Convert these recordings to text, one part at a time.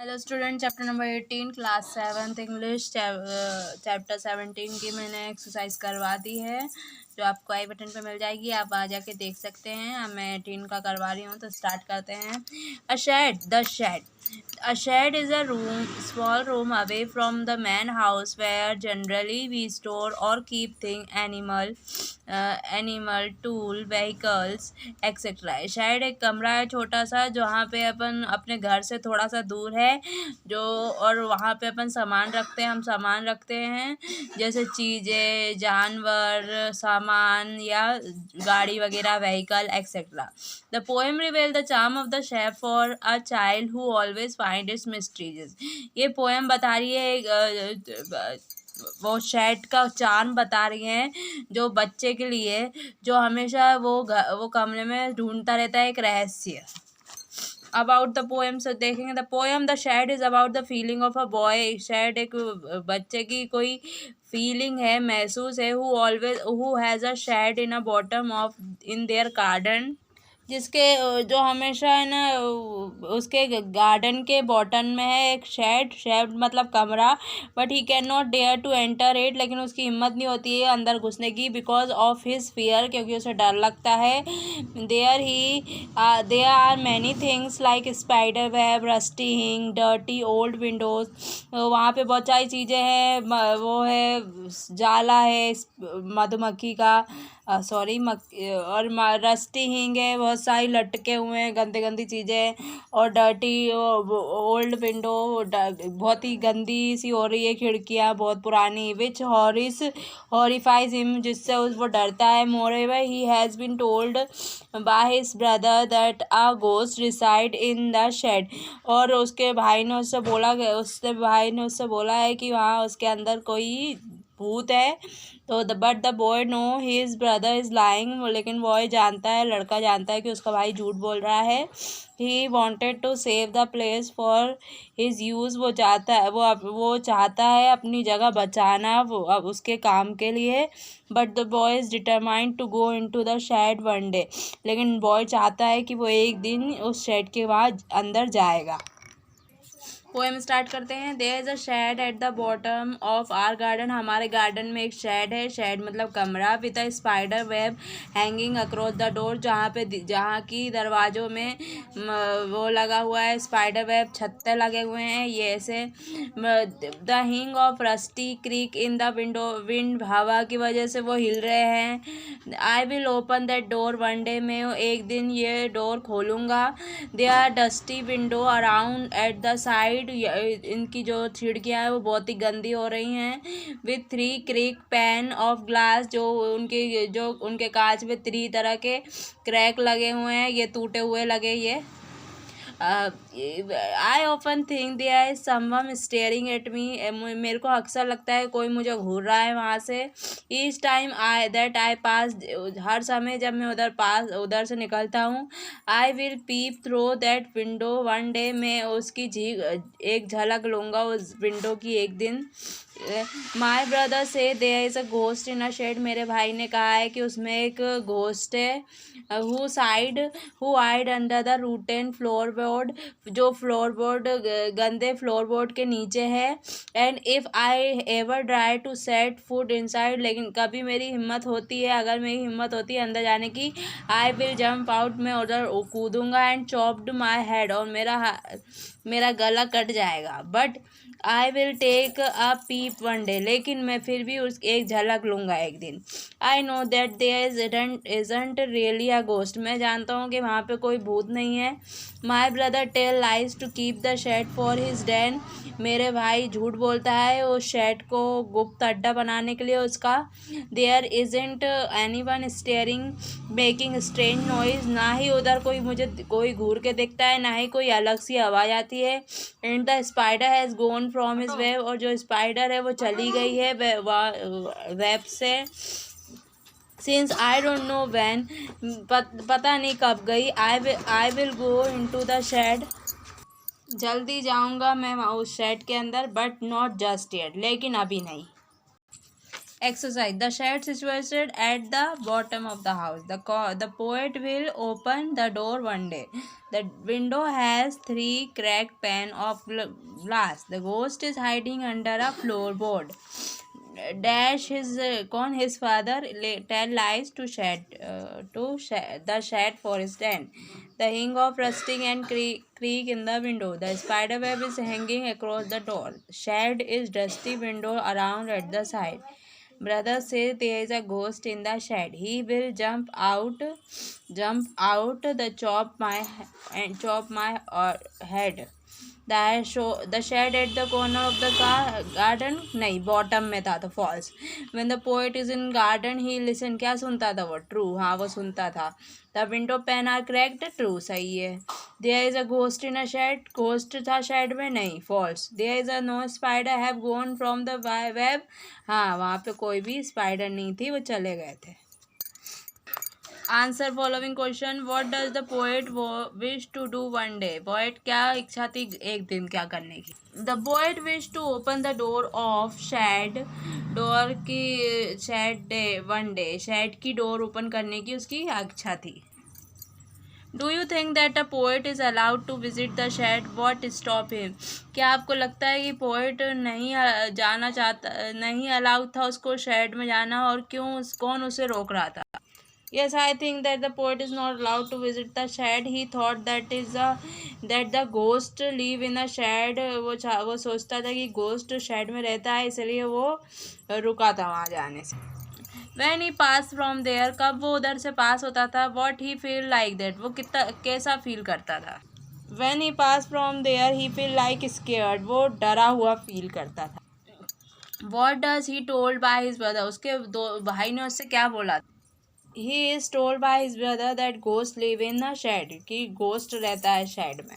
Hello student, chapter number 18 class 7th English chapter 17 की मैंने exercise करवा दी है, जो आपको आई बटन पे मिल जाएगी। आप आ जाके देख सकते हैं। अब मैं 18 का करवा रही हूँ, तो स्टार्ट करते हैं। A shed, the shed. A shed is a room, small room away from the main house where generally we store or keep things, animal, tool, vehicles, etc. Shed एक कमरा है छोटा सा, जहाँ पे अपन अपने घर से थोड़ा सा दूर है, जो और वहाँ पे अपन सामान रखते हैं। हम सामान रखते हैं जैसे चीज़ें, जानवर, सामान या गाड़ी वगैरह, vehicle etcetera. The poem रिवेल the charm of the chef for a child who always find its mysteries. ये पोएम बता रही है वो शेड का चार्म बता रही हैं, जो बच्चे के लिए, जो हमेशा वो कमरे में ढूंढता रहता है एक रहस्य। अबाउट द पोएम से देखेंगे। The poem the shed is about the feeling of a boy. Shed एक बच्चे की कोई फीलिंग है, महसूस है। Who has a shed in a bottom of in their garden, जिसके जो हमेशा है ना उसके गार्डन के बॉटम में है एक शेड मतलब कमरा। But he can not dare to enter it, लेकिन उसकी हिम्मत नहीं होती है अंदर घुसने की, बिकॉज ऑफ हिज फियर, क्योंकि उसे डर लगता है। There are many things like spider web, rusty hinge, dirty old windows. वहाँ पे बहुत सारी चीज़ें हैं। वो है जाला है मधुमक्खी का, सॉरी और रस्टी हिंग है, बहुत सारी लटके हुए हैं गंदे गंदी चीज़ें। और डर्टी ओल्ड विंडो, बहुत ही गंदी सी हो रही है खिड़कियाँ, बहुत पुरानी। विच हॉरिफाइज हिम, जिससे वो डरता है। Moreover he has been told by his brother that a ghost reside in the shed. और उसके भाई ने उससे बोला है कि वहाँ उसके अंदर कोई भूत है। तो but the boy know his brother is lying, लेकिन बॉय जानता है, लड़का जानता है कि उसका भाई झूठ बोल रहा है। He wanted to save the place for his use, वो चाहता है अपनी जगह बचाना, वो अब उसके काम के लिए। But the boy is determined to go in to the shed one day, लेकिन बॉय चाहता है कि वो एक दिन उस शेड के वहाँ अंदर जाएगा। पोएम स्टार्ट करते हैं। There is a shed at the bottom of our garden, हमारे गार्डन में एक शेड है। शेड मतलब कमरा। With a spider web hanging across the door, जहाँ की दरवाज़ों में वो लगा हुआ है स्पाइडर वेब, छत्ते लगे हुए हैं। ये ऐसे the hinge of rusty creak in the wind, हवा की वजह से वो हिल रहे हैं। I will open that door one day, मैं एक दिन ये डोर खोलूँगा। They are dusty window around at the side, इनकी जो खिड़कियाँ हैं वो बहुत ही गंदी हो रही हैं। With 3 crack pan of glass, जो उनके कांच में 3 तरह के क्रैक लगे हुए हैं, ये टूटे हुए लगे। ये I often think there is someone staring at me, मेरे को अक्सर लगता है कोई मुझे घूर रहा है वहाँ से। ईच टाइम आई पास, हर समय जब मैं उधर से निकलता हूँ। I will pep through that window one day, मैं उसकी एक झलक लूँगा उस विंडो की एक दिन। My brother says there is a ghost in a shed, मेरे भाई ने कहा है कि उसमें एक घोस्ट है। Who hide under the rotten floorboard, जो फ्लोरबोर्ड गंदे फ्लोरबोर्ड के नीचे है। And if I ever try to set foot inside, लेकिन कभी मेरी हिम्मत होती है, अगर मेरी हिम्मत होती है अंदर जाने की, आई विल जंप आउट, मैं उधर कूदूंगा। एंड चॉप्ड माई हेड, और मेरा गला कट जाएगा। But I will take a peep one day, लेकिन मैं फिर भी उस एक झलक लूँगा एक दिन। I know that there isn't really a ghost, मैं जानता हूँ कि वहाँ पे कोई भूत नहीं है। My brother tell lies to keep the shed for his den, मेरे भाई झूठ बोलता है उस शेड को गुप्त अड्डा बनाने के लिए उसका। There isn't anyone staring making strange noise, ना ही उधर कोई घूर के दिखता है, ना ही कोई अलग सी आवाज़ आती है। And the spider has gone from his web, और जो स्पाइडर है वो चली गई है वेब से। Since I don't know when, पता नहीं कब गई। I will go in to the shed, जल्दी जाऊंगा मैं उस शेड के अंदर। बट नॉट जस्ट येट, लेकिन अभी नहीं। Exercise. The shed situated at the bottom of the house. The poet will open the door one day. The window has 3 cracked pane of glass. The ghost is hiding under a floorboard. Dash his father tell lies to the shed for his den. The hing of rusting and creak in the window. The spider web is hanging across the door. Shed is dusty window around at the side. Brother says there is a ghost in the shed. He will jump out the chop my head. The shed at the corner of the garden नहीं bottom में था तो false. When the poet is in garden he listen. क्या सुनता था वो? True. हाँ वो सुनता था. The window pane are cracked. True. सही है. There is a ghost in a shed. Ghost था shed में नहीं false. There is a no spider have gone from the web. हाँ वहाँ पे कोई भी spider नहीं थी, वो चले गए थे. Answer following question. What does the poet wish to do one day. Poet क्या इच्छा थी एक दिन क्या करने की. The poet wish to open the door of shed. Door की shed day one day. Shed की डोर ओपन करने की उसकी इच्छा थी. Do you think that a poet is allowed to visit the shed. What stop him. क्या आपको लगता है कि पोएट नहीं अलाउड था उसको शेड में जाना, और क्यों, कौन उसे रोक रहा था. Yes, I think that the poet is not allowed to visit the shed. He thought that the ghost live in the shed. वो सोचता था कि ghost shed में रहता है, इसलिए वो रुका था वहाँ जाने से. When he passed from there, कब वो उधर से पास होता था. What he feel like that. वो कैसा फील करता था. When he passed from there, he feel like scared. वो डरा हुआ फील करता था. What does he told by his brother. उसके दो भाई ने उससे क्या बोला. He is told by his brother that ghost live in a shed. कि ghost रहता है shed में.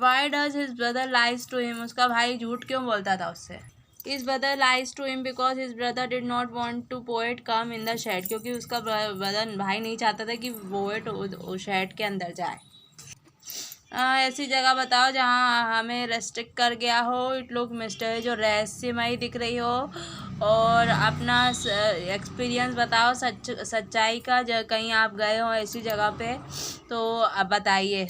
Why does his brother lies to him. उसका भाई झूठ क्यों बोलता था उससे. His brother lies to him because his brother did not want to poet come in the shed. क्योंकि उसका भाई नहीं चाहता था कि poet shed के अंदर जाए. ऐसी जगह बताओ जहाँ हमें रेस्ट्रिक्ट कर गया हो. इट लुक मिस्टर जो रहस्यमयी दिख रही हो, और अपना एक्सपीरियंस बताओ सच्चाई का. कहीं आप गए हो ऐसी जगह पे तो अब बताइए.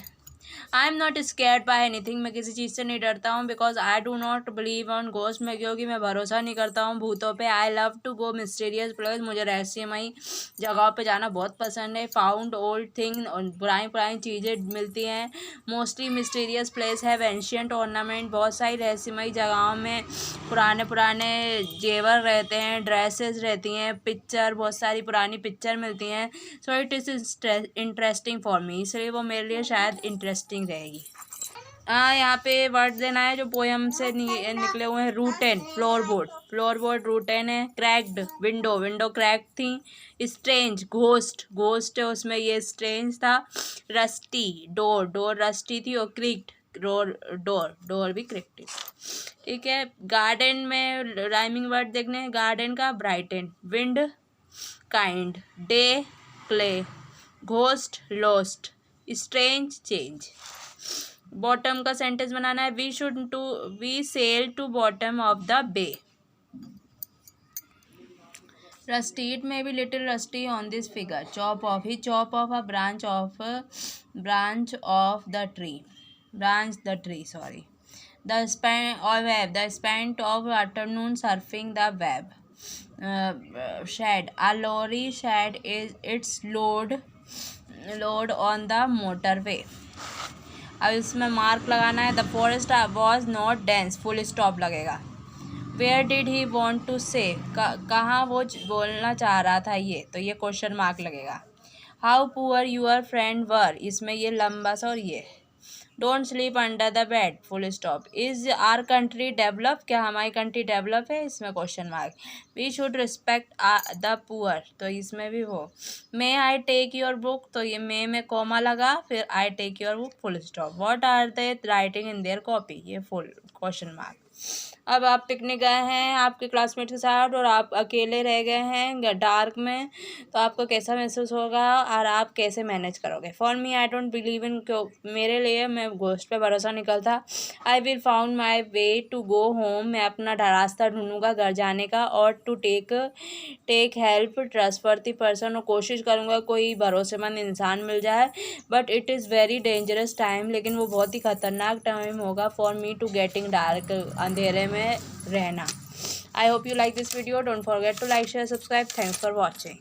I am not scared by anything. मैं किसी चीज़ से नहीं डरता हूँ. Because I do not believe on ghost. में क्योंकि मैं भरोसा नहीं करता हूँ भूतों पे. I love to go mysterious place. मुझे रहस्यमयी जगहों पे जाना बहुत पसंद है. Found old thing. पुरानी चीज़ें मिलती हैं. मोस्टली मिस्टीरियस प्लेस है. Ancient ornament. बहुत सारी रहस्यमयी जगहों में पुराने जेवर रहते हैं, ड्रेसेस रहती हैं, पिक्चर, बहुत सारी पुरानी पिक्चर मिलती हैं. So it is interesting for me. इसलिए वो मेरे लिए शायद इंटरेस्टिंग रहेगी. यहाँ पे वर्ड देना है जो पोएम से निकले हुए हैं. रूटेन फ्लोरबोर्ड रूटेन है. क्रैक्ड विंडो क्रैक थी. स्ट्रेंज घोस्ट है उसमें, ये स्ट्रेंज था. रस्टी डोर रस्टी थी. और क्रिक्ड डोर भी क्रिक्ड थी. ठीक है. गार्डन में राइमिंग वर्ड देखने हैं. गार्डन का brighten. Wind kind. Day clay. Ghost lost. Strange change. Bottom का सेंटेंस बनाना है. We sail to bottom of the bay. Rusty. It may be little rusty on this figure. Chop off. He chop off a branch of the tree. Sorry. The spent of afternoon surfing the web. Shed. A lorry shed is its load on the motorway. अब इसमें mark लगाना है. The forest was not dense. Full stop लगेगा. Where did he want to say. कहाँ वो बोलना चाह रहा था ये, तो ये क्वेश्चन मार्क लगेगा. How poor your friend were. इसमें ये लंबा सा और ये. Don't sleep under the bed. Full stop. Is our country develop. क्या हमारी कंट्री डेवलप है, इसमें question mark. We should respect the poor, तो इसमें भी वो. May I take your book, तो ये मे में कॉमा लगा, फिर I take your book full stop. What are they writing in there copy, ये फुल क्वेश्चन मार्क. अब आप पिकनिक गए हैं आपके क्लासमेट के साथ और आप अकेले रह गए हैं डार्क में, तो आपको कैसा महसूस होगा और आप कैसे मैनेज करोगे? For me I don't believe in, मेरे लिए मैं घोस्ट पे भरोसा निकलता। I will found my way to go home, मैं अपना रास्ता ढूंढूंगा घर जाने का, और to take help trustworthy person, और कोशिश करूँगा कोई भरोसेमंद इंसान मिल जाए। But it is very dangerous time, लेकिन वो बहुत ही ख़तरनाक टाइम होगा for me to getting dark, अंधेरे में रहना। I hope you like this video. Don't forget to like share subscribe. Thanks for watching.